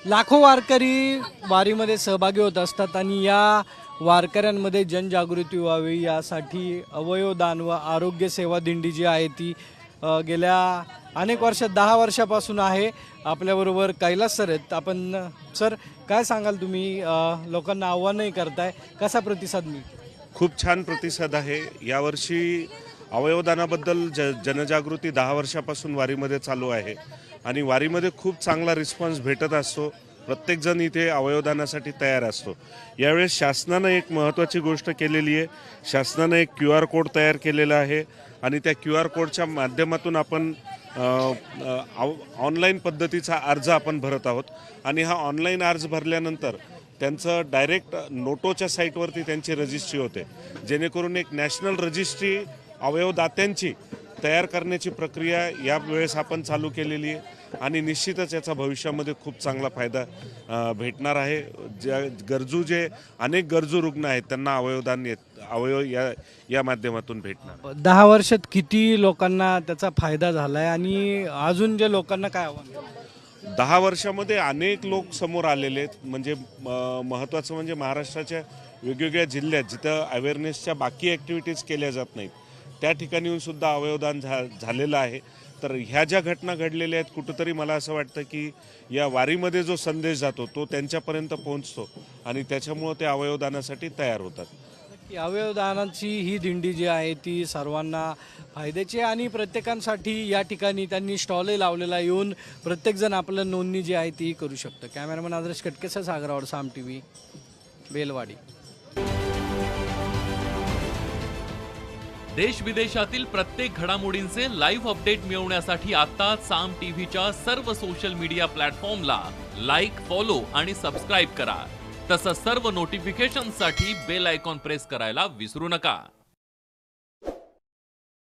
लाखो वारकरी वारीमध्ये सहभागी होत असतात आणि या वारकऱ्यांमध्ये जनजागृती व्हावी यासाठी अवयवदान व आरोग्य सेवा दिंडी जी आहे ती गेल्या अनेक वर्षात 10 वर्षापासून आहे। आपल्याबरोबर कैलास सर आहेत। आपण सर काय सांगाल तुम्ही लोकांना आव्हानही करताय, कसा प्रतिसाद मिळतो? खूप छान प्रतिसाद आहे। यावर्षी अवयवदानाबद्दल जनजागृती 10 वर्षापासून वारीमध्ये चालू आहे आणि वारीमध्ये खूप चांगला रिस्पॉन्स भेटत असतो। प्रत्येकजण इथे अवयवदानासाठी तयार असतो। यावेळेस शासनानं एक महत्त्वाची गोष्ट केलेली आहे। शासनानं एक QR कोड तयार केलेला आहे आणि त्या QR कोडच्या माध्यमातून आपण ऑनलाईन पद्धतीचा अर्ज आपण भरत आहोत आणि हा ऑनलाईन अर्ज भरल्यानंतर त्यांचं डायरेक्ट नोटोच्या साईटवरती त्यांची रजिस्ट्री होते, जेणेकरून एक नॅशनल रजिस्ट्री अवयवदात्यांची तयार करण्याची प्रक्रिया यावेळेस आपण चालू केलेली आहे आणि निश्चितच याचा भविष्यामध्ये खूप चांगला फायदा भेटणार आहे। जे अनेक गरजू रुग्ण आहेत त्यांना अवयव या माध्यमातून भेटणार। 10 वर्षात किती लोकांना त्याचा फायदा झालाय आणि अजून जे लोकांना काय आव्हान? 10 वर्षामध्ये अनेक लोक समोर आलेले आहेत। म्हणजे महत्त्वाचं म्हणजे महाराष्ट्राच्या वेगवेगळ्या जिल्ह्यात जिथं अवेअरनेसच्या बाकी ॲक्टिव्हिटीज केल्या जात नाहीत त्या ठिकाणी सुद्धा अवयवदान झालेलं आहे। तर ह्या ज्या घटना घडलेल्या आहेत कुठंतरी मला असं वाटतं की या वारीमध्ये जो संदेश जातो तो त्यांच्यापर्यंत पोहोचतो आणि त्याच्यामुळं ते अवयवदानासाठी तयार होतात। अवयवदानाची ही दिंडी जी आहे ती सर्वांना फायद्याची आणि प्रत्येकांसाठी या ठिकाणी त्यांनी स्टॉलही लावलेला येऊन प्रत्येकजण आपलं नोंदणी जी आहे ती करू शकतं। कॅमेरामॅन आदर्श कटकेसह सागरावर साम TV बेलवाडी। देश विदेशातील प्रत्येक घडामोडींचे लाईव्ह अपडेट मिळवण्यासाठी आता साम टीव्हीच्या सर्व सोशल मीडिया प्लॅटफॉर्मला लाईक, फॉलो आणि सबस्क्राईब करा। तसंच सर्व नोटिफिकेशनसाठी बेल आयकॉन प्रेस करायला विसरू नका।